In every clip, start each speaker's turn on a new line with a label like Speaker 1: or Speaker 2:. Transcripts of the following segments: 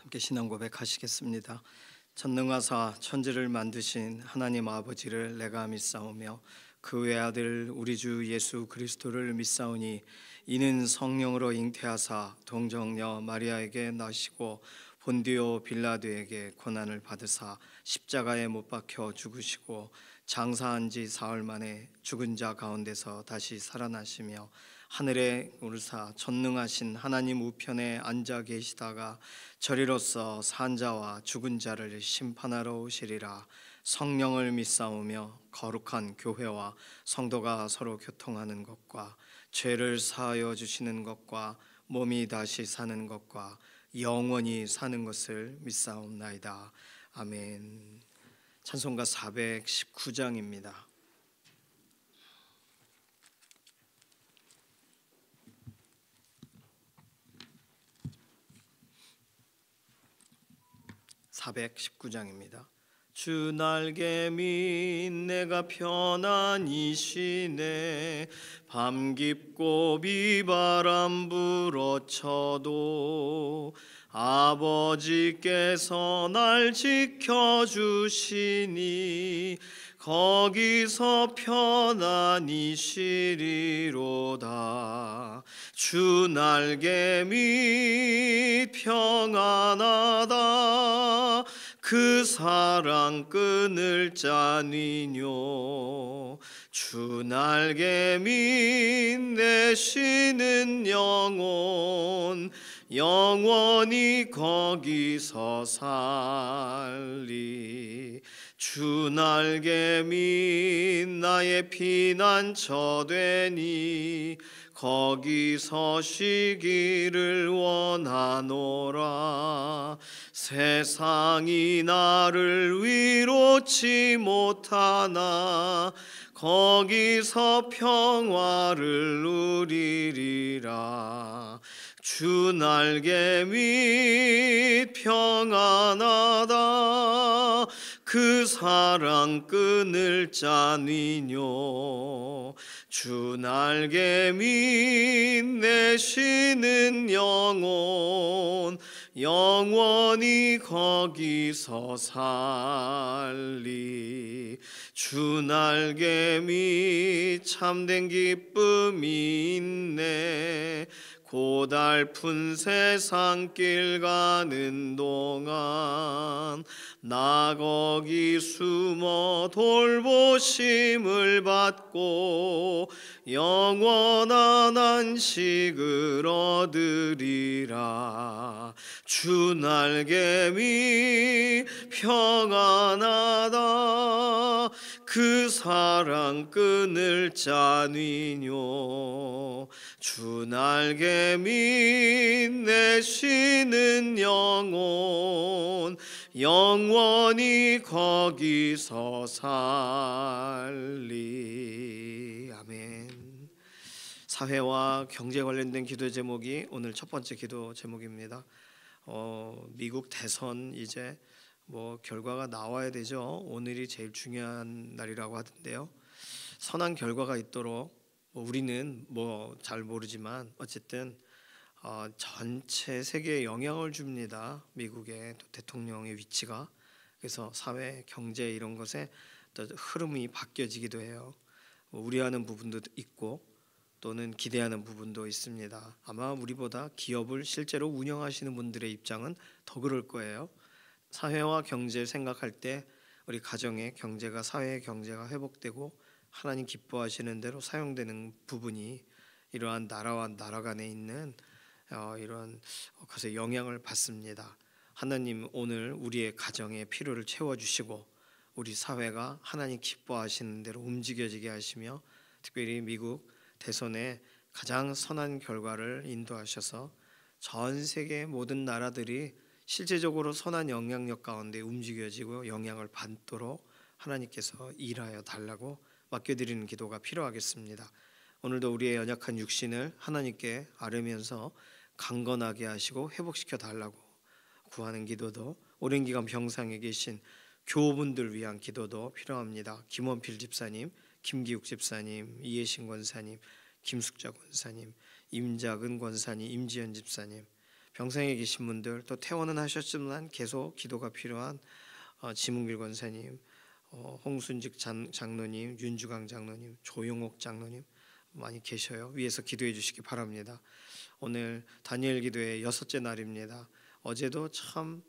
Speaker 1: 함께 신앙 고백하시겠습니다. 전능하사 천지를 만드신 하나님 아버지를 내가 믿사오며 그 외아들 우리 주 예수 그리스도를 믿사오니 이는 성령으로 잉태하사 동정녀 마리아에게 나시고 본디오 빌라도에게 고난을 받으사 십자가에 못 박혀 죽으시고 장사한 지 사흘 만에 죽은 자 가운데서 다시 살아나시며 하늘에 오르사 전능하신 하나님 우편에 앉아 계시다가 저리로서 산 자와 죽은 자를 심판하러 오시리라. 성령을 믿사오며 거룩한 교회와 성도가 서로 교통하는 것과 죄를 사하여 주시는 것과 몸이 다시 사는 것과 영원히 사는 것을 믿사옵나이다. 아멘. 찬송가 419장입니다. 주 날개 밑 내가 편안히 쉬네. 밤 깊고 비바람 불어쳐도 아버지께서 날 지켜주시니 거기서 편안히 쉬리로다. 주 날개 밑 평안하다. 그 사랑 끊을 자니뇨. 주 날개 밑 내 쉬는 영혼 영원히 거기서 살리. 주 날개 밑 나의 피난처 되니 거기서 쉬기를 원하노라. 세상이 나를 위로치 못하나 거기서 평화를 누리리라. 주 날개 밑 평안하다. 그 사랑 끊을 자니뇨. 주 날개 밑 내 쉬는 영혼 영원히 거기서 살리. 주 날개 밑 참된 기쁨이 있네. 고달픈 세상길 가는 동안 나 거기 숨어 돌보심을 받고 영원한 안식을 얻으리라. 주 날개 밑 평안하다. 그 사랑 끊을 자니뇨. 주 날개 밑 내 쉬는 영혼 영원히 거기서 살리. 아멘. 사회와 경제 관련된 기도 제목이 오늘 첫 번째 기도 제목입니다. 미국 대선 이제 결과가 나와야 되죠. 오늘이 제일 중요한 날이라고 하던데요. 선한 결과가 있도록 우리는 잘 모르지만 어쨌든 전체 세계에 영향을 줍니다. 미국의 또 대통령의 위치가. 그래서 사회, 경제 이런 것에 또 흐름이 바뀌어지기도 해요. 우려하는 부분도 있고 또는 기대하는 부분도 있습니다. 아마 우리보다 기업을 실제로 운영하시는 분들의 입장은 더 그럴 거예요. 사회와 경제를 생각할 때 우리 가정의 경제가, 사회의 경제가 회복되고 하나님 기뻐하시는 대로 사용되는 부분이 이러한 나라와 나라 간에 있는 이런 것에 영향을 받습니다. 하나님 오늘 우리의 가정의 필요를 채워주시고 우리 사회가 하나님 기뻐하시는 대로 움직여지게 하시며 특별히 미국 대선에 가장 선한 결과를 인도하셔서 전 세계 모든 나라들이 실제적으로 선한 영향력 가운데 움직여지고 영향을 받도록 하나님께서 일하여 달라고 맡겨드리는 기도가 필요하겠습니다. 오늘도 우리의 연약한 육신을 하나님께 아뢰면서 강건하게 하시고 회복시켜 달라고 구하는 기도도, 오랜 기간 병상에 계신 교우분들 위한 기도도 필요합니다. 김원필 집사님, 김기욱 집사님, 이혜신 권사님, 김숙자 권사님, 임작은 권사님, 임지연 집사님, 병상에 계신 분들, 또 퇴원은 하셨지만 계속 기도가 필요한 지문길 권사님, 홍순직 장로님, 윤주강 장로님, 조용옥 장로님 많이 계셔요. 위에서 기도해 주시기 바랍니다. 오늘 다니엘 기도의 6째 날입니다. 어제도 참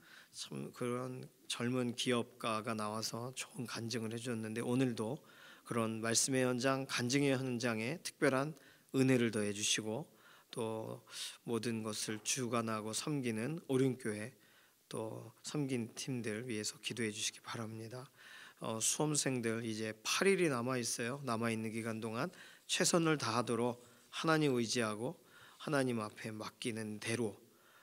Speaker 1: 그런 젊은 기업가가 나와서 좋은 간증을 해주었는데, 오늘도 그런 말씀의 현장, 간증의 현장에 특별한 은혜를 더해 주시고, 또 모든 것을 주관하고 섬기는 오륜교회, 또 섬긴 팀들 위해서 기도해 주시기 바랍니다. 수험생들 이제 8일이 남아 있어요. 남아 있는 기간 동안 최선을 다하도록 하나님 의지하고 하나님 앞에 맡기는 대로,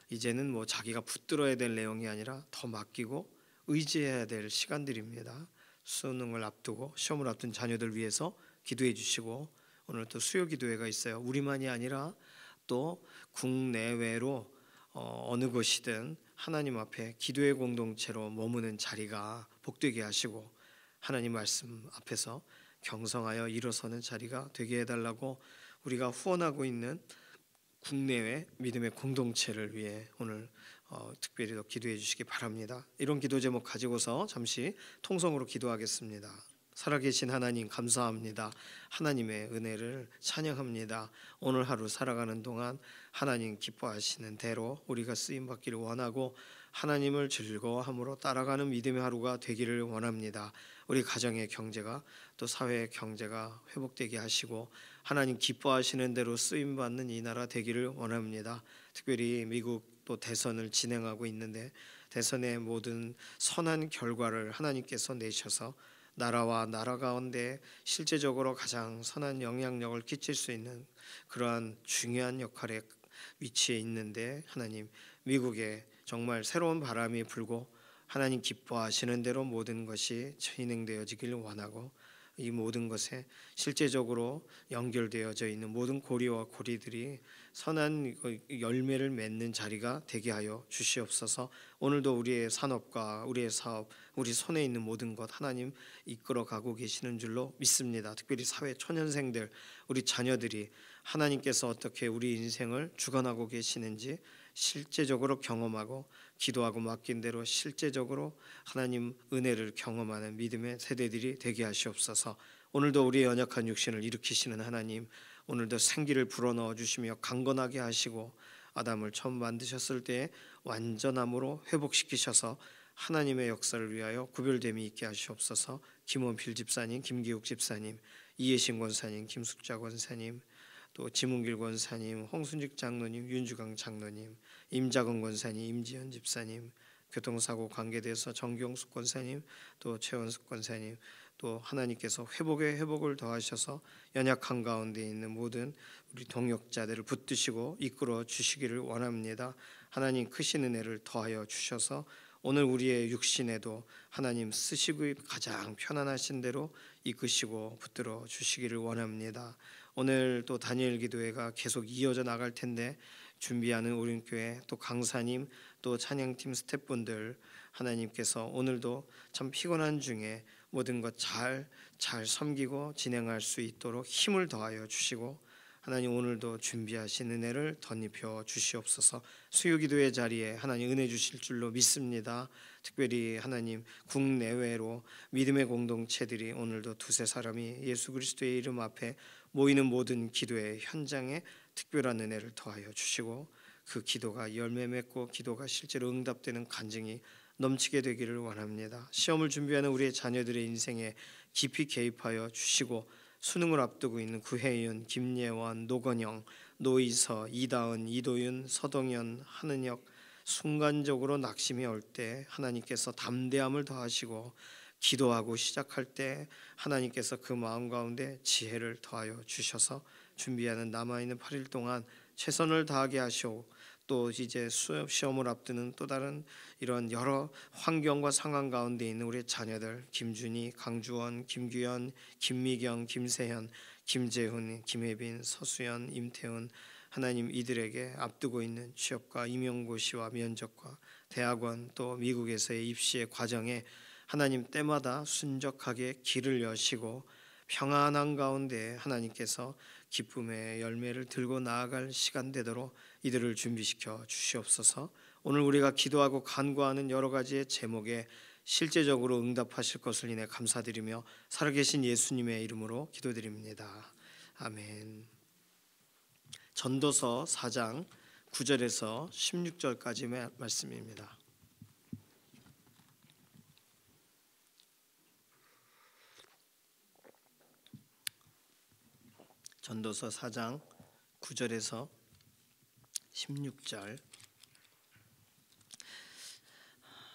Speaker 1: 이제는 뭐 자기가 붙들어야 될 내용이 아니라 더 맡기고 의지해야 될 시간들입니다. 수능을 앞두고 시험을 앞둔 자녀들 위해서 기도해 주시고, 오늘 또 수요 기도회가 있어요. 우리만이 아니라 또 국내외로 어느 곳이든 하나님 앞에 기도의 공동체로 머무는 자리가 복되게 하시고, 하나님 말씀 앞에서 경성하여 일어서는 자리가 되게 해달라고 우리가 후원하고 있는 국내외 믿음의 공동체를 위해 오늘 특별히 더 기도해 주시기 바랍니다. 이런 기도 제목 가지고서 잠시 통성으로 기도하겠습니다. 살아계신 하나님 감사합니다. 하나님의 은혜를 찬양합니다. 오늘 하루 살아가는 동안 하나님 기뻐하시는 대로 우리가 쓰임받기를 원하고, 하나님을 즐거워함으로 따라가는 믿음의 하루가 되기를 원합니다. 우리 가정의 경제가, 또 사회의 경제가 회복되게 하시고 하나님 기뻐하시는 대로 쓰임받는 이 나라 되기를 원합니다. 특별히 미국 또 대선을 진행하고 있는데, 대선의 모든 선한 결과를 하나님께서 내셔서 나라와 나라 가운데 실제적으로 가장 선한 영향력을 끼칠 수 있는 그러한 중요한 역할에 위치해 있는데, 하나님 미국에 정말 새로운 바람이 불고 하나님 기뻐하시는 대로 모든 것이 진행되어지기를 원하고, 이 모든 것에 실제적으로 연결되어져 있는 모든 고리와 고리들이 선한 열매를 맺는 자리가 되게 하여 주시옵소서. 오늘도 우리의 산업과 우리의 사업, 우리 손에 있는 모든 것 하나님 이끌어 가고 계시는 줄로 믿습니다. 특별히 사회 초년생들, 우리 자녀들이 하나님께서 어떻게 우리 인생을 주관하고 계시는지 실제적으로 경험하고, 기도하고 맡긴 대로 실제적으로 하나님 은혜를 경험하는 믿음의 세대들이 되게 하시옵소서. 오늘도 우리의 연약한 육신을 일으키시는 하나님, 오늘도 생기를 불어넣어 주시며 강건하게 하시고, 아담을 처음 만드셨을 때 완전함으로 회복시키셔서 하나님의 역사를 위하여 구별됨이 있게 하시옵소서. 김원필 집사님, 김기욱 집사님, 이예신 권사님, 김숙자 권사님, 또 지문길 권사님, 홍순직 장로님, 윤주강 장로님, 임자건 권사님, 임지현 집사님, 교통사고 관계돼서 정경숙 권사님, 또 최원숙 권사님, 또 하나님께서 회복에 회복을 더하셔서 연약한 가운데 있는 모든 우리 동역자들을 붙드시고 이끌어 주시기를 원합니다. 하나님 크신 은혜를 더하여 주셔서 오늘 우리의 육신에도 하나님 쓰시기 가장 편안하신 대로 이끄시고 붙들어 주시기를 원합니다. 오늘 또 다니엘 기도회가 계속 이어져 나갈 텐데, 준비하는 오륜교회 또 강사님, 또 찬양팀 스태프분들, 하나님께서 오늘도 참 피곤한 중에 모든 것 잘 섬기고 진행할 수 있도록 힘을 더하여 주시고, 하나님 오늘도 준비하신 은혜를 덧입혀 주시옵소서. 수요기도의 자리에 하나님 은혜 주실 줄로 믿습니다. 특별히 하나님 국내외로 믿음의 공동체들이 오늘도 두세 사람이 예수 그리스도의 이름 앞에 모이는 모든 기도의 현장에 특별한 은혜를 더하여 주시고, 그 기도가 열매 맺고 기도가 실제로 응답되는 간증이 넘치게 되기를 원합니다. 시험을 준비하는 우리의 자녀들의 인생에 깊이 개입하여 주시고, 수능을 앞두고 있는 구혜윤, 김예원, 노건영, 노이서, 이다은, 이도윤, 서동현, 한은혁, 순간적으로 낙심이 올 때 하나님께서 담대함을 더하시고, 기도하고 시작할 때 하나님께서 그 마음 가운데 지혜를 더하여 주셔서 준비하는 남아있는 8일 동안 최선을 다하게 하시고, 또 이제 수업 시험을 앞두는 또 다른 이런 여러 환경과 상황 가운데 있는 우리 자녀들, 김준희, 강주원, 김규현, 김미경, 김세현, 김재훈, 김혜빈, 서수연, 임태훈, 하나님 이들에게 앞두고 있는 취업과 임용고시와 면접과 대학원, 또 미국에서의 입시의 과정에 하나님 때마다 순적하게 길을 여시고 평안한 가운데 하나님께서 기쁨의 열매를 들고 나아갈 시간 되도록 이들을 준비시켜 주시옵소서. 오늘 우리가 기도하고 간구하는 여러 가지의 제목에 실제적으로 응답하실 것을 인해 감사드리며 살아계신 예수님의 이름으로 기도드립니다. 아멘. 전도서 4장 9절에서 16절까지의 말씀입니다. 전도서 4장 9절에서 16절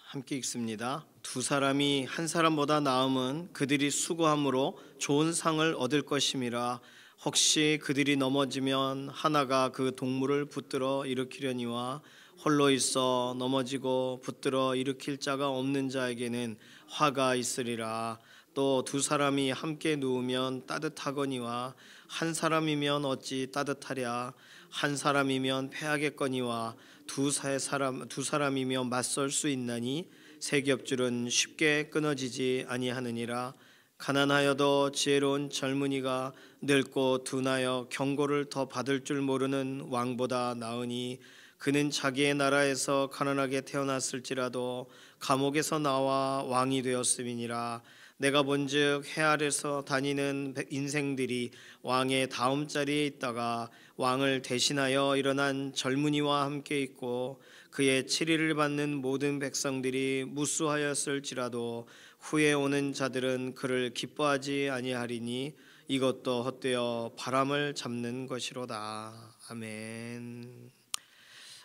Speaker 1: 함께 읽습니다. 두 사람이 한 사람보다 나음은 그들이 수고함으로 좋은 상을 얻을 것임이라. 혹시 그들이 넘어지면 하나가 그 동물을 붙들어 일으키려니와 홀로 있어 넘어지고 붙들어 일으킬 자가 없는 자에게는 화가 있으리라. 또 두 사람이 함께 누우면 따뜻하거니와 한 사람이면 어찌 따뜻하랴. 한 사람이면 패하겠거니와 두 사람이면 맞설 수 있나니 세 겹줄은 쉽게 끊어지지 아니하느니라. 가난하여도 지혜로운 젊은이가 늙고 둔하여 경고를 더 받을 줄 모르는 왕보다 나으니 그는 자기의 나라에서 가난하게 태어났을지라도 감옥에서 나와 왕이 되었음이니라. 내가 본즉 해 아래서 다니는 인생들이 왕의 다음 자리에 있다가 왕을 대신하여 일어난 젊은이와 함께 있고 그의 치리를 받는 모든 백성들이 무수하였을지라도 후에 오는 자들은 그를 기뻐하지 아니하리니 이것도 헛되어 바람을 잡는 것이로다. 아멘.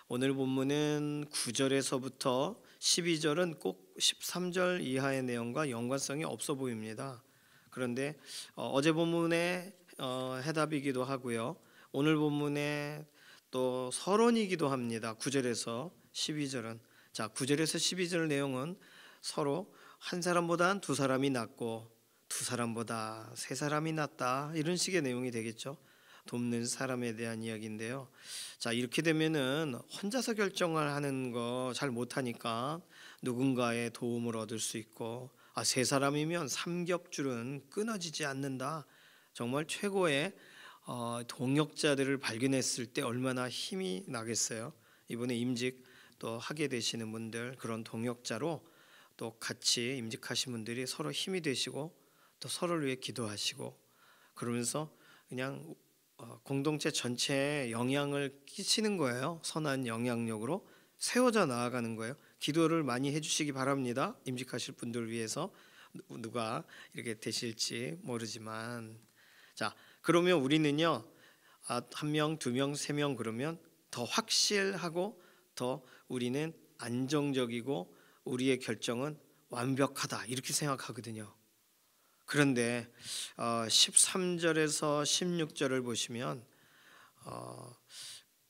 Speaker 1: 오늘 본문은 9절에서부터 12절은 꼭 13절 이하의 내용과 연관성이 없어 보입니다. 그런데 어제 본문의 해답이기도 하고요. 오늘 본문의 또 서론이기도 합니다. 9절에서 12절은 9절에서 12절 내용은 서로 한 사람보다 두 사람이 낫고 두 사람보다 세 사람이 낫다 이런 식의 내용이 되겠죠. 돕는 사람에 대한 이야기인데요. 이렇게 되면은 혼자서 결정을 하는 거 잘 못하니까 누군가의 도움을 얻을 수 있고 세 사람이면 삼겹줄은 끊어지지 않는다. 정말 최고의 동역자들을 발견했을 때 얼마나 힘이 나겠어요. 이번에 임직 또 하게 되시는 분들 그런 동역자로 또 같이 임직하신 분들이 서로 힘이 되시고 또 서로를 위해 기도하시고 그러면서 그냥 공동체 전체에 영향을 끼치는 거예요. 선한 영향력으로 세워져 나아가는 거예요. 기도를 많이 해주시기 바랍니다. 임직하실 분들을 위해서 누가 이렇게 되실지 모르지만 그러면 우리는요 한 명, 두 명, 세 명 그러면 더 확실하고 더 우리는 안정적이고 우리의 결정은 완벽하다 이렇게 생각하거든요. 그런데 13절에서 16절을 보시면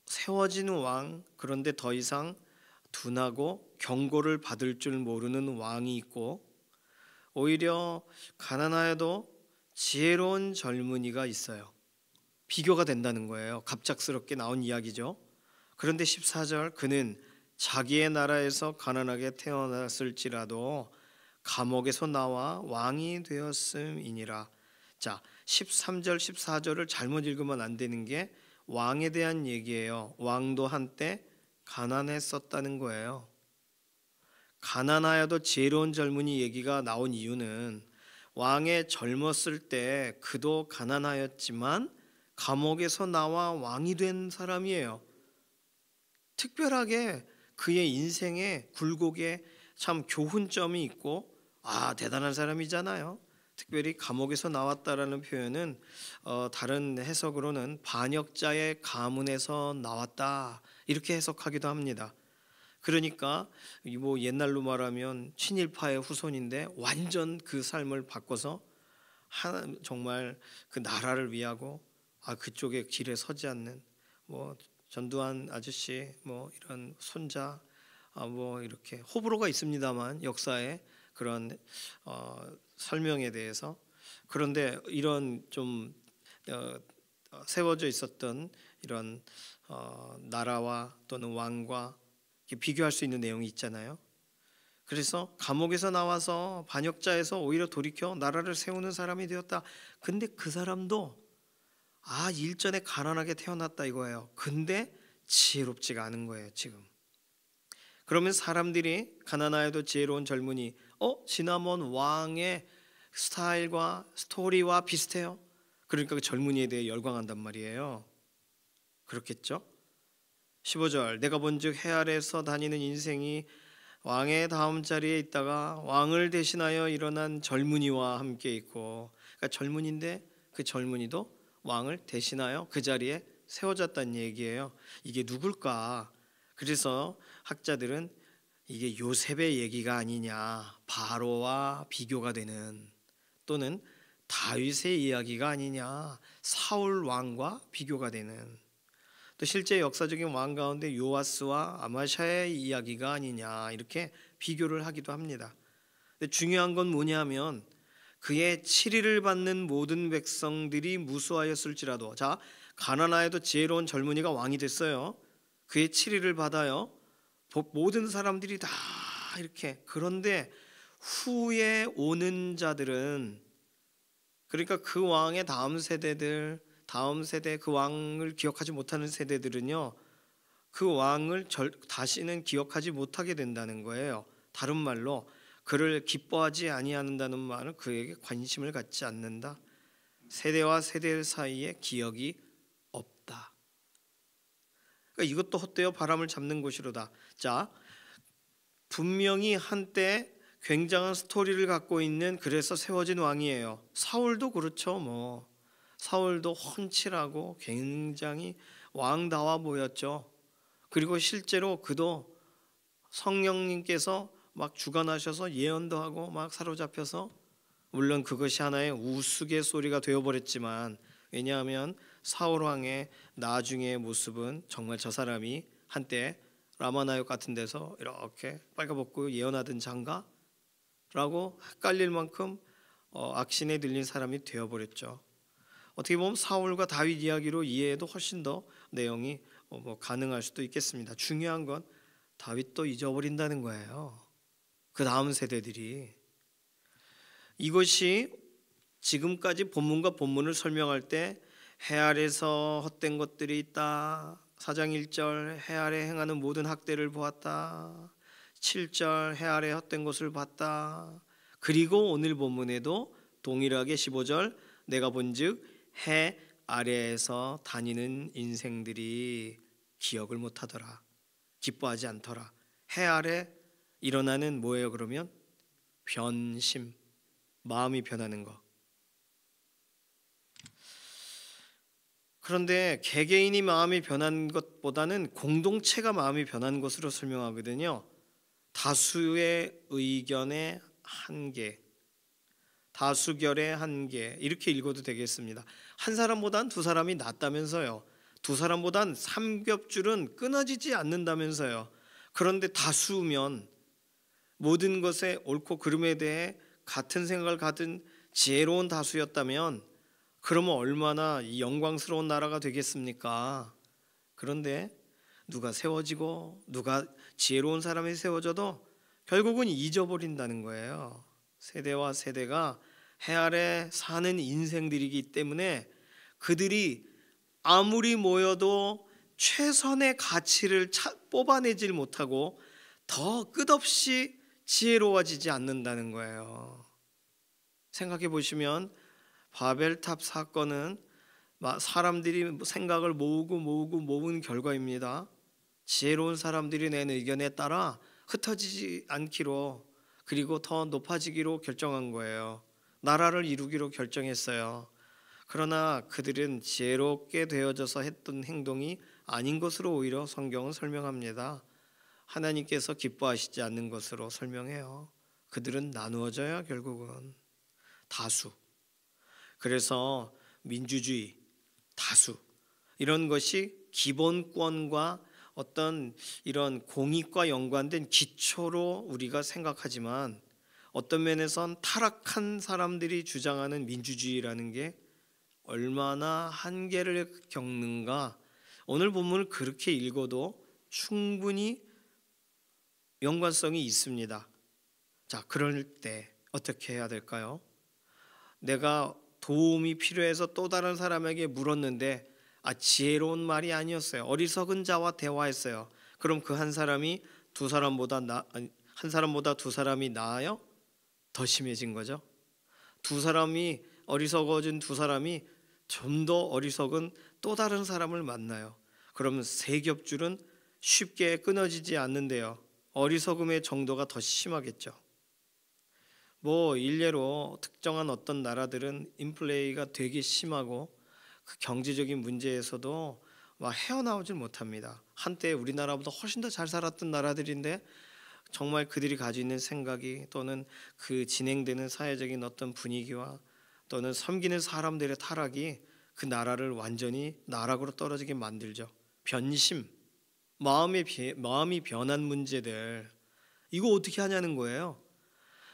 Speaker 1: 세워진 왕 그런데 더 이상 둔하고 경고를 받을 줄 모르는 왕이 있고 오히려 가난하여도 지혜로운 젊은이가 있어요. 비교가 된다는 거예요. 갑작스럽게 나온 이야기죠. 그런데 14절 그는 자기의 나라에서 가난하게 태어났을지라도 감옥에서 나와 왕이 되었음이니라. 13절 14절을 잘못 읽으면 안 되는 게 왕에 대한 얘기예요. 왕도 한때 가난했었다는 거예요. 가난하여도 지혜로운 젊은이 얘기가 나온 이유는 왕의 젊었을 때 그도 가난하였지만 감옥에서 나와 왕이 된 사람이에요. 특별하게 그의 인생의 굴곡에 참 교훈점이 있고 대단한 사람이잖아요. 특별히 감옥에서 나왔다라는 표현은 다른 해석으로는 반역자의 가문에서 나왔다 이렇게 해석하기도 합니다. 그러니까 뭐 옛날로 말하면 친일파의 후손인데 완전 그 삶을 바꿔서 정말 그 나라를 위하고 그쪽에 길에 서지 않는 뭐 전두환 아저씨 뭐 이런 손자 뭐 이렇게 호불호가 있습니다만 역사에 그런 설명에 대해서 그런데 이런 좀 세워져 있었던 이런 나라와 또는 왕과 비교할 수 있는 내용이 있잖아요. 그래서 감옥에서 나와서 반역자에서 오히려 돌이켜 나라를 세우는 사람이 되었다. 근데 그 사람도 일전에 가난하게 태어났다 이거예요. 근데 지혜롭지가 않은 거예요 지금. 그러면 사람들이 가난하여도 지혜로운 젊은이, 지나먼 왕의 스타일과 스토리와 비슷해요. 그러니까 그 젊은이에 대해 열광한단 말이에요. 그렇겠죠? 15절, 내가 본즉 해 아래에서 다니는 인생이 왕의 다음 자리에 있다가 왕을 대신하여 일어난 젊은이와 함께 있고, 그러니까 젊은인데 그 젊은이도 왕을 대신하여 그 자리에 세워졌다는 얘기예요. 이게 누굴까? 그래서 학자들은 이게 요셉의 얘기가 아니냐, 바로와 비교가 되는, 또는 다윗의 이야기가 아니냐, 사울 왕과 비교가 되는, 또 실제 역사적인 왕 가운데 요아스와 아마샤의 이야기가 아니냐, 이렇게 비교를 하기도 합니다. 근데 중요한 건 뭐냐면 그의 치리를 받는 모든 백성들이 무수하였을지라도, 자, 가난하여도 지혜로운 젊은이가 왕이 됐어요. 그의 치리를 받아요. 모든 사람들이 다 이렇게. 그런데 후에 오는 자들은, 그러니까 그 왕의 다음 세대들, 다음 세대, 그 왕을 기억하지 못하는 세대들은요, 그 왕을 다시는 기억하지 못하게 된다는 거예요. 다른 말로 그를 기뻐하지 아니한다는 말은 그에게 관심을 갖지 않는다. 세대와 세대 사이에 기억이 없다. 그러니까 이것도 헛되어 바람을 잡는 것이로다. 자, 분명히 한때 굉장한 스토리를 갖고 있는, 그래서 세워진 왕이에요. 사울도 그렇죠. 사울도 훤칠하고 굉장히 왕다워 보였죠. 그리고 실제로 그도 성령님께서 막 주관하셔서 예언도 하고 막 사로잡혀서, 물론 그것이 하나의 우스갯소리가 되어버렸지만, 왜냐하면 사울 왕의 나중의 모습은 정말 저 사람이 한때 라마나역 같은 데서 이렇게 빨가벗고 예언하던 장가? 라고 헷갈릴 만큼 악신에 들린 사람이 되어버렸죠. 어떻게 보면 사울과 다윗 이야기로 이해해도 훨씬 더 내용이 가능할 수도 있겠습니다. 중요한 건 다윗도 잊어버린다는 거예요. 그 다음 세대들이. 이것이 지금까지 본문과 본문을 설명할 때 해 아래서 헛된 것들이 있다, 4장 1절 해 아래 행하는 모든 학대를 보았다, 7절 해 아래 헛된 것을 봤다, 그리고 오늘 본문에도 동일하게 15절 내가 본즉 해 아래에서 다니는 인생들이 기억을 못하더라, 기뻐하지 않더라. 해 아래 일어나는 뭐예요? 그러면 변심, 마음이 변하는 거. 그런데 개개인이 마음이 변한 것보다는 공동체가 마음이 변한 것으로 설명하거든요. 다수의 의견의 한계, 다수결의 한계, 이렇게 읽어도 되겠습니다. 한 사람보단 두 사람이 낫다면서요. 두 사람보단 삼겹줄은 끊어지지 않는다면서요. 그런데 다수면, 모든 것의 옳고 그름에 대해 같은 생각을 가진 지혜로운 다수였다면 그러면 얼마나 영광스러운 나라가 되겠습니까? 그런데 누가 세워지고 누가 지혜로운 사람이 세워져도 결국은 잊어버린다는 거예요. 세대와 세대가 해 아래 사는 인생들이기 때문에 그들이 아무리 모여도 최선의 가치를 뽑아내질 못하고 더 끝없이 지혜로워지지 않는다는 거예요. 생각해 보시면 바벨탑 사건은 사람들이 생각을 모은 결과입니다. 지혜로운 사람들이 낸 의견에 따라 흩어지지 않기로, 그리고 더 높아지기로 결정한 거예요. 나라를 이루기로 결정했어요. 그러나 그들은 지혜롭게 되어져서 했던 행동이 아닌 것으로 오히려 성경은 설명합니다. 하나님께서 기뻐하시지 않는 것으로 설명해요. 그들은 나누어져야 결국은 다수. 그래서 민주주의, 다수, 이런 것이 기본권과 어떤 이런 공익과 연관된 기초로 우리가 생각하지만, 어떤 면에선 타락한 사람들이 주장하는 민주주의라는 게 얼마나 한계를 겪는가, 오늘 본문을 그렇게 읽어도 충분히 연관성이 있습니다. 자, 그럴 때 어떻게 해야 될까요? 내가 도움이 필요해서 또 다른 사람에게 물었는데 지혜로운 말이 아니었어요. 어리석은 자와 대화했어요. 그럼 그 한 사람이 한 사람보다 두 사람이 나아요? 더 심해진 거죠. 어리석어진 두 사람이 좀 더 어리석은 또 다른 사람을 만나요. 그러면 세 겹줄은 쉽게 끊어지지 않는데요. 어리석음의 정도가 더 심하겠죠. 일례로 특정한 어떤 나라들은 인플레이가 되게 심하고 그 경제적인 문제에서도 헤어나오질 못합니다. 한때 우리나라보다 훨씬 더 잘 살았던 나라들인데 정말 그들이 가지고 있는 생각이 또는 그 진행되는 사회적인 어떤 분위기와 또는 섬기는 사람들의 타락이 그 나라를 완전히 나락으로 떨어지게 만들죠. 변심, 마음이 변한 문제들, 이거 어떻게 하냐는 거예요.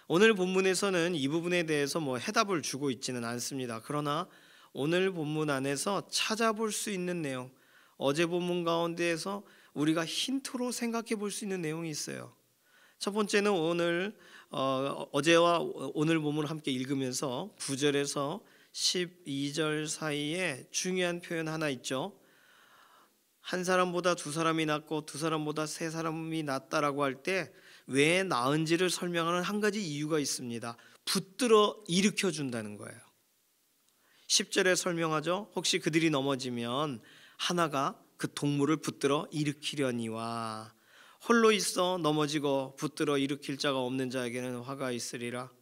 Speaker 1: 오늘 본문에서는 이 부분에 대해서 해답을 주고 있지는 않습니다. 그러나 오늘 본문 안에서 찾아볼 수 있는 내용, 어제 본문 가운데에서 우리가 힌트로 생각해 볼 수 있는 내용이 있어요. 첫 번째는 어제와 오늘 본문을 함께 읽으면서 9절에서 12절 사이에 중요한 표현 하나 있죠. 한 사람보다 두 사람이 낫고 두 사람보다 세 사람이 낫다라고 할 때 왜 나은지를 설명하는 한 가지 이유가 있습니다. 붙들어 일으켜 준다는 거예요. 10절에 설명하죠. 혹시 그들이 넘어지면 하나가 그 동물을 붙들어 일으키려니와 홀로 있어 넘어지고 붙들어 일으킬 자가 없는 자에게는 화가 있으리라.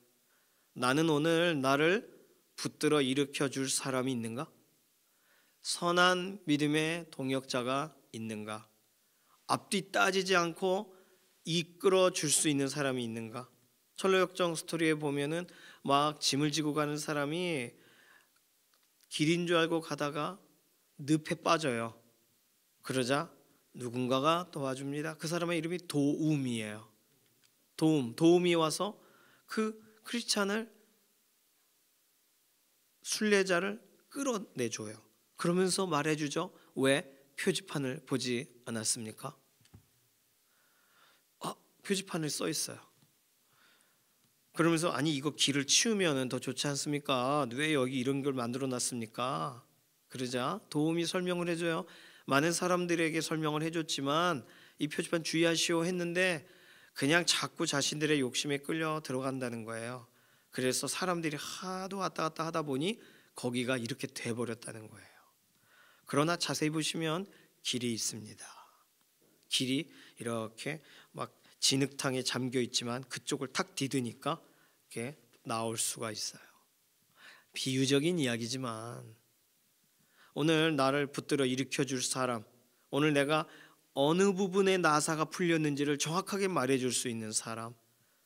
Speaker 1: 나는 오늘 나를 붙들어 일으켜 줄 사람이 있는가? 선한 믿음의 동역자가 있는가? 앞뒤 따지지 않고 이끌어 줄 수 있는 사람이 있는가? 철로역정 스토리에 보면은 짐을 지고 가는 사람이 길인 줄 알고 가다가 늪에 빠져요. 그러자 누군가가 도와줍니다. 그 사람의 이름이 도움이에요. 도움이 와서 그 크리스찬을, 순례자를 끌어내줘요. 그러면서 말해주죠. 왜 표지판을 보지 않았습니까? 표지판에 써 있어요. 그러면서 이거 길을 치우면 더 좋지 않습니까? 왜 여기 이런 걸 만들어 놨습니까? 그러자 도움이 설명을 해줘요. 많은 사람들에게 설명을 해줬지만 이 표지판 주의하시오 했는데 그냥 자꾸 자신들의 욕심에 끌려 들어간다는 거예요. 그래서 사람들이 하도 왔다 갔다 하다 보니 거기가 이렇게 돼버렸다는 거예요. 그러나 자세히 보시면 길이 있습니다. 길이 이렇게 진흙탕에 잠겨 있지만 그쪽을 탁 디드니까 이렇게 나올 수가 있어요. 비유적인 이야기지만 오늘 나를 붙들어 일으켜 줄 사람, 오늘 내가 어느 부분에 나사가 풀렸는지를 정확하게 말해줄 수 있는 사람,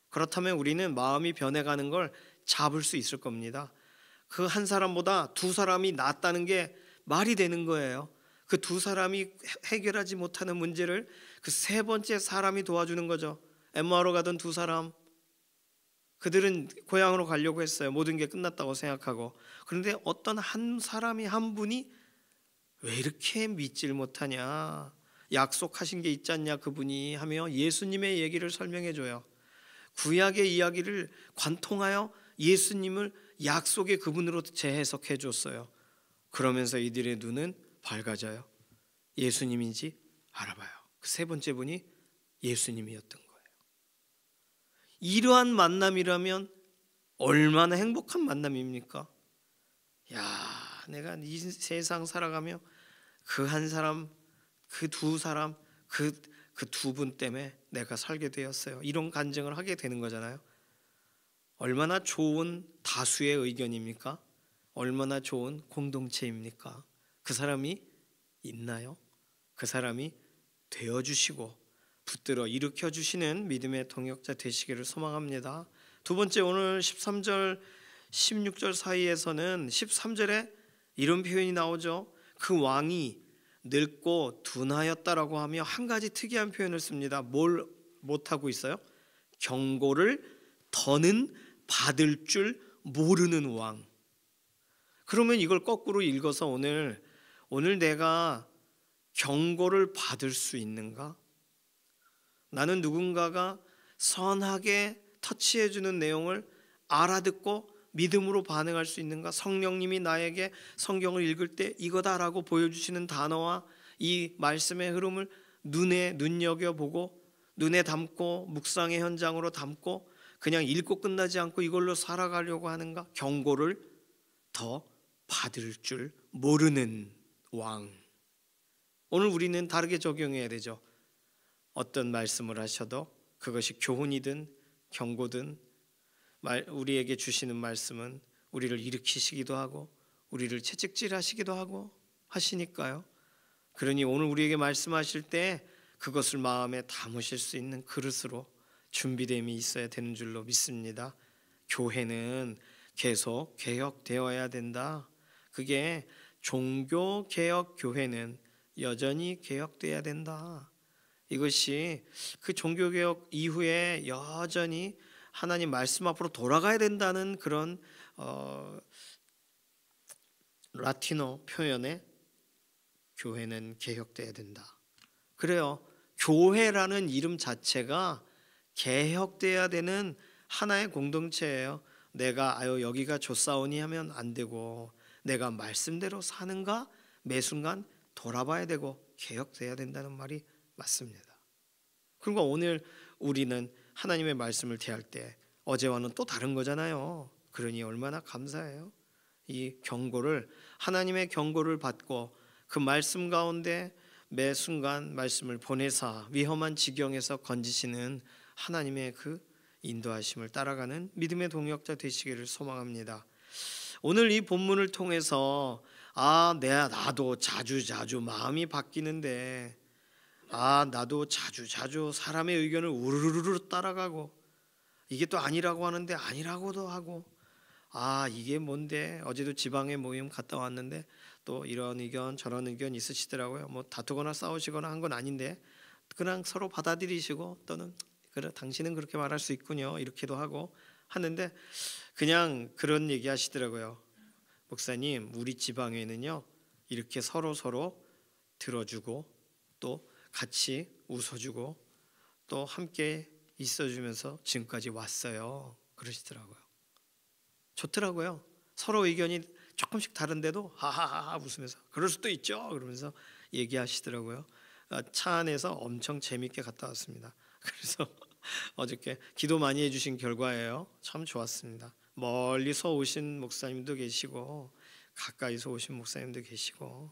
Speaker 1: 그렇다면 우리는 마음이 변해가는 걸 잡을 수 있을 겁니다. 그 한 사람보다 두 사람이 낫다는 게 말이 되는 거예요. 그 두 사람이 해결하지 못하는 문제를 그 세 번째 사람이 도와주는 거죠. 엠마오로 가던 두 사람, 그들은 고향으로 가려고 했어요. 모든 게 끝났다고 생각하고. 그런데 어떤 한 사람이, 한 분이 왜 이렇게 믿질 못하냐, 약속하신 게 있지 않냐 그분이 하며 예수님의 얘기를 설명해 줘요. 구약의 이야기를 관통하여 예수님을 약속의 그분으로 재해석해 줬어요. 그러면서 이들의 눈은 밝아져요. 예수님인지 알아봐요. 그 세 번째 분이 예수님이었던 거예요. 이러한 만남이라면 얼마나 행복한 만남입니까? 내가 이 세상 살아가며 그 한 사람, 그 두 사람, 그 두 분 때문에 내가 살게 되었어요. 이런 간증을 하게 되는 거잖아요. 얼마나 좋은 다수의 의견입니까? 얼마나 좋은 공동체입니까? 그 사람이 있나요? 그 사람이 되어주시고 붙들어 일으켜주시는 믿음의 동역자 되시기를 소망합니다. 두 번째, 오늘 13절 16절 사이에서는 13절에 이런 표현이 나오죠. 그 왕이 늙고 둔하였다라고 하며 한 가지 특이한 표현을 씁니다. 뭘 못하고 있어요? 경고를 더는 받을 줄 모르는 왕. 그러면 이걸 거꾸로 읽어서 오늘 내가 경고를 받을 수 있는가? 나는 누군가가 선하게 터치해주는 내용을 알아듣고 믿음으로 반응할 수 있는가? 성령님이 나에게 성경을 읽을 때 이거다라고 보여주시는 단어와 이 말씀의 흐름을 눈에 눈여겨보고 눈에 담고 묵상의 현장으로 담고 그냥 읽고 끝나지 않고 이걸로 살아가려고 하는가? 경고를 더 받을 줄 모르는 왕. 오늘 우리는 다르게 적용해야 되죠. 어떤 말씀을 하셔도 그것이 교훈이든 경고든 우리에게 주시는 말씀은 우리를 일으키시기도 하고 우리를 채찍질하시기도 하고 하시니까요. 그러니 오늘 우리에게 말씀하실 때 그것을 마음에 담으실 수 있는 그릇으로 준비됨이 있어야 되는 줄로 믿습니다. 교회는 계속 개혁되어야 된다. 그게 종교개혁교회는 여전히 개혁돼야 된다. 이것이 그 종교개혁 이후에 여전히 하나님 말씀 앞으로 돌아가야 된다는 그런 라틴어 표현에 교회는 개혁돼야 된다. 그래요. 교회라는 이름 자체가 개혁돼야 되는 하나의 공동체예요. 내가 여기가 좋사오니 하면 안 되고 내가 말씀대로 사는가 매 순간 돌아봐야 되고 개혁돼야 된다는 말이 맞습니다. 그리고 오늘 우리는 하나님의 말씀을 대할 때 어제와는 또 다른 거잖아요. 그러니 얼마나 감사해요. 이 경고를 하나님의 경고를 받고 그 말씀 가운데 매 순간 말씀을 보내사 위험한 지경에서 건지시는 하나님의 그 인도하심을 따라가는 믿음의 동역자 되시기를 소망합니다. 오늘 이 본문을 통해서 나도 자주 마음이 바뀌는데 나도 자주 사람의 의견을 우르르르 따라가고 이게 또 아니라고 하는데 아니라고도 하고 이게 뭔데 어제도 지방에 모임 갔다 왔는데 또 이런 의견 저런 의견 있으시더라고요. 뭐 다투거나 싸우시거나 한 건 아닌데 그냥 서로 받아들이시고 또는 그래 당신은 그렇게 말할 수 있군요 이렇게도 하고 하는데 그냥 그런 얘기 하시더라고요. 목사님 우리 지방에는요 이렇게 서로 들어주고 또 같이 웃어주고 또 함께 있어주면서 지금까지 왔어요 그러시더라고요. 좋더라고요. 서로 의견이 조금씩 다른데도 하하하 웃으면서 그럴 수도 있죠 그러면서 얘기하시더라고요. 차 안에서 엄청 재밌게 갔다 왔습니다. 그래서 어저께 기도 많이 해주신 결과예요. 참 좋았습니다. 멀리서 오신 목사님도 계시고 가까이서 오신 목사님도 계시고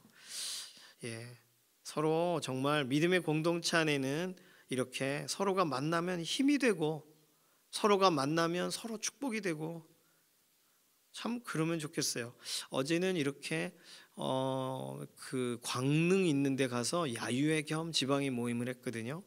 Speaker 1: 서로 정말 믿음의 공동체 안에는 이렇게 서로가 만나면 힘이 되고 서로가 만나면 서로 축복이 되고 참 그러면 좋겠어요. 어제는 이렇게 그 광릉 있는 데 가서 야유회 겸 지방의 모임을 했거든요.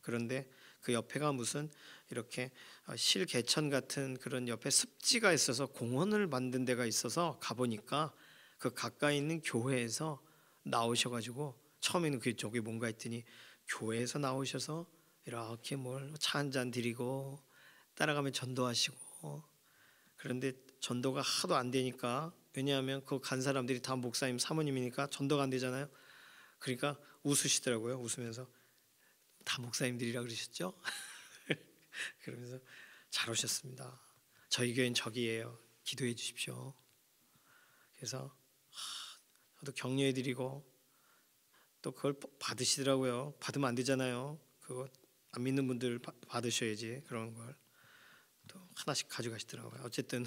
Speaker 1: 그런데 그 옆에가 무슨 이렇게 실개천 같은 그런 옆에 습지가 있어서 공원을 만든 데가 있어서 가보니까 그 가까이 있는 교회에서 나오셔가지고 처음에는 그게 저기 뭔가 했더니 교회에서 나오셔서 이렇게 뭘 차 한 잔 드리고 따라가면 전도하시고 그런데 전도가 하도 안 되니까 왜냐하면 그 간 사람들이 다 목사님 사모님이니까 전도가 안 되잖아요. 그러니까 웃으시더라고요. 웃으면서 다 목사님들이라 그러셨죠? 그러면서 잘 오셨습니다. 저희 교회는 저기예요. 기도해 주십시오. 그래서 저도 격려해드리고 또 그걸 받으시더라고요. 받으면 안 되잖아요. 그거 안 믿는 분들 받으셔야지 그런 걸. 또 하나씩 가져가시더라고요. 어쨌든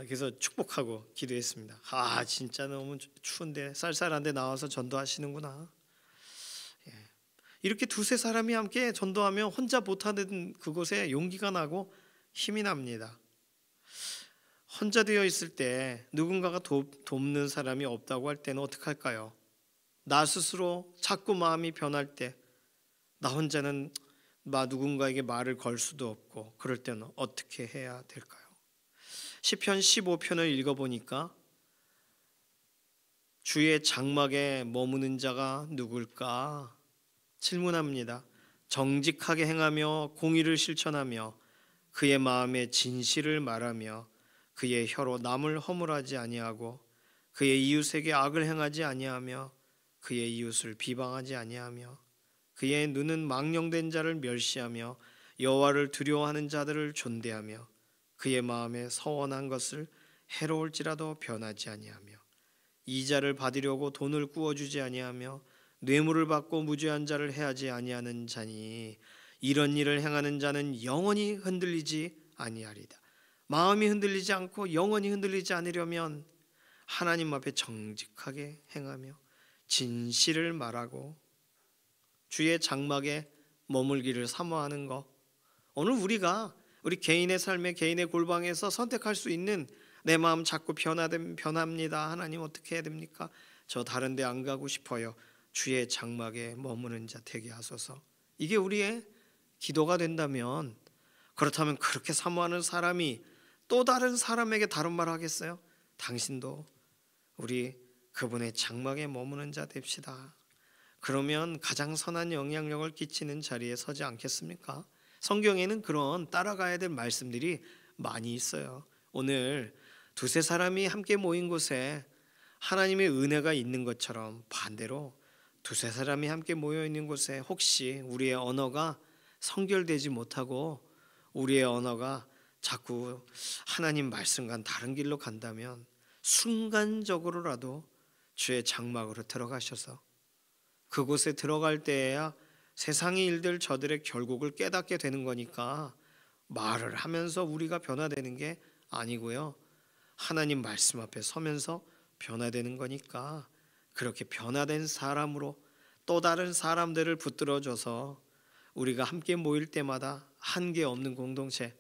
Speaker 1: 그래서 축복하고 기도했습니다. 진짜 너무 추운데 쌀쌀한데 나와서 전도하시는구나. 이렇게 두세 사람이 함께 전도하면 혼자 못하는 그곳에 용기가 나고 힘이 납니다. 혼자 되어 있을 때 누군가가 돕는 사람이 없다고 할 때는 어떻게 할까요? 나 스스로 자꾸 마음이 변할 때 나 혼자는 누군가에게 말을 걸 수도 없고 그럴 때는 어떻게 해야 될까요? 시편 15편을 읽어보니까 주의 장막에 머무는 자가 누굴까? 질문합니다. 정직하게 행하며 공의를 실천하며 그의 마음에 진실을 말하며 그의 혀로 남을 허물하지 아니하고 그의 이웃에게 악을 행하지 아니하며 그의 이웃을 비방하지 아니하며 그의 눈은 망령된 자를 멸시하며 여호와를 두려워하는 자들을 존대하며 그의 마음에 서원한 것을 해로울지라도 변하지 아니하며 이자를 받으려고 돈을 구워주지 아니하며 뇌물을 받고 무죄한 자를 해하지 아니하는 자니 이런 일을 행하는 자는 영원히 흔들리지 아니하리다. 마음이 흔들리지 않고 영원히 흔들리지 않으려면 하나님 앞에 정직하게 행하며 진실을 말하고 주의 장막에 머물기를 사모하는 것. 오늘 우리가 우리 개인의 삶에 개인의 골방에서 선택할 수 있는 내 마음 자꾸 변합니다. 하나님 어떻게 해야 됩니까? 저 다른 데 안 가고 싶어요. 주의 장막에 머무는 자 되게 하소서. 이게 우리의 기도가 된다면, 그렇다면 그렇게 사모하는 사람이 또 다른 사람에게 다른 말 하겠어요? 당신도 우리 그분의 장막에 머무는 자 됩시다. 그러면 가장 선한 영향력을 끼치는 자리에 서지 않겠습니까? 성경에는 그런 따라가야 될 말씀들이 많이 있어요. 오늘 두세 사람이 함께 모인 곳에 하나님의 은혜가 있는 것처럼 반대로 두세 사람이 함께 모여 있는 곳에 혹시 우리의 언어가 성결되지 못하고 우리의 언어가 자꾸 하나님 말씀과는 다른 길로 간다면 순간적으로라도 주의 장막으로 들어가셔서 그곳에 들어갈 때에야 세상의 일들 저들의 결국을 깨닫게 되는 거니까 말을 하면서 우리가 변화되는 게 아니고요, 하나님 말씀 앞에 서면서 변화되는 거니까 그렇게 변화된 사람으로 또 다른 사람들을 붙들어줘서 우리가 함께 모일 때마다 한계 없는 공동체,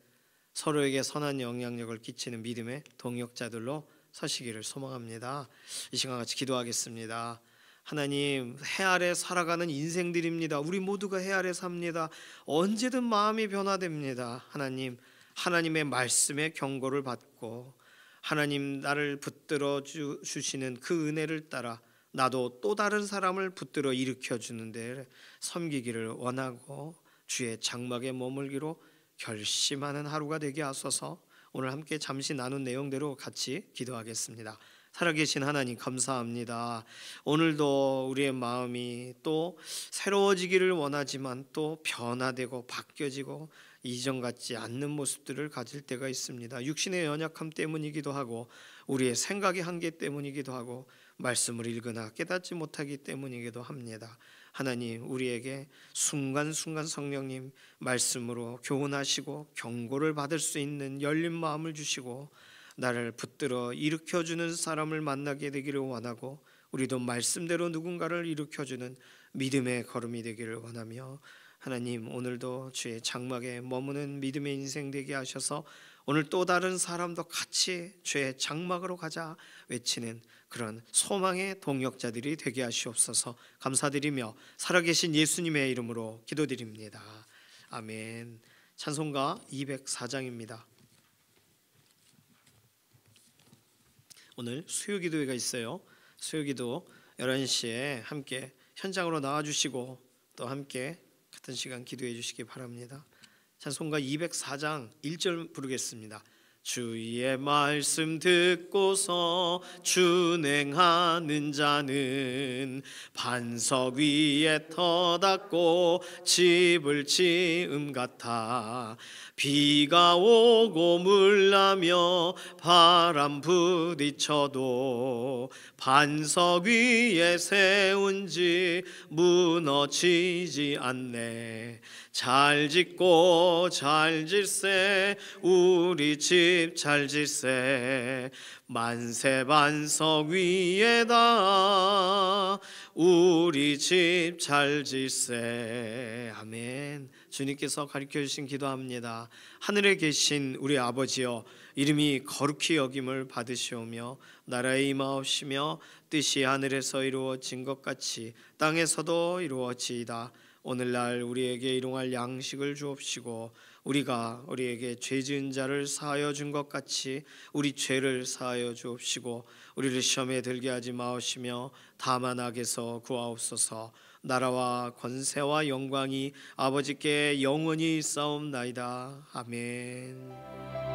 Speaker 1: 서로에게 선한 영향력을 끼치는 믿음의 동역자들로 서시기를 소망합니다. 이 시간 같이 기도하겠습니다. 하나님, 해 아래 살아가는 인생들입니다. 우리 모두가 해 아래 삽니다. 언제든 마음이 변화됩니다. 하나님, 하나님의 말씀의 경고를 받고 하나님 나를 붙들어 주시는 그 은혜를 따라 나도 또 다른 사람을 붙들어 일으켜 주는데 섬기기를 원하고 주의 장막에 머물기로 결심하는 하루가 되게 하소서. 오늘 함께 잠시 나눈 내용대로 같이 기도하겠습니다. 살아계신 하나님 감사합니다. 오늘도 우리의 마음이 또 새로워지기를 원하지만 또 변화되고 바뀌어지고 이전 같지 않는 모습들을 가질 때가 있습니다. 육신의 연약함 때문이기도 하고 우리의 생각의 한계 때문이기도 하고 말씀을 읽으나 깨닫지 못하기 때문이기도 합니다. 하나님, 우리에게 순간순간 성령님 말씀으로 교훈하시고 경고를 받을 수 있는 열린 마음을 주시고 나를 붙들어 일으켜주는 사람을 만나게 되기를 원하고 우리도 말씀대로 누군가를 일으켜주는 믿음의 걸음이 되기를 원하며 하나님, 오늘도 주의 장막에 머무는 믿음의 인생 되게 하셔서 오늘 또 다른 사람도 같이 주의 장막으로 가자 외치는 그런 소망의 동역자들이 되게 하시옵소서. 감사드리며 살아계신 예수님의 이름으로 기도드립니다. 아멘. 찬송가 204장입니다. 오늘 수요기도회가 있어요. 수요기도 11시에 함께 현장으로 나와주시고 또 함께 같은 시간 기도해 주시기 바랍니다. 찬송가 204장 1절 부르겠습니다. 주의 말씀 듣고서 준행하는 자는 반석 위에 터닫고 집을 지음 같아 비가 오고 물나며 바람 부딪혀도 반석 위에 세운 집 무너지지 않네. 잘 짓고 잘 질세 우리 집 잘 질세 만세 반석 위에다 우리 집 잘 질세. 아멘. 주님께서 가르쳐 주신 기도합니다. 하늘에 계신 우리 아버지여, 이름이 거룩히 여김을 받으시오며 나라의 임하옵시며 뜻이 하늘에서 이루어진 것 같이 땅에서도 이루어지이다. 오늘날 우리에게 일용할 양식을 주옵시고 우리가 우리에게 죄 지은 자를 사하여 준 것 같이 우리 죄를 사하여 주옵시고 우리를 시험에 들게 하지 마옵시며 다만 악에서 구하옵소서. 나라와 권세와 영광이 아버지께 영원히 있사옵나이다. 아멘.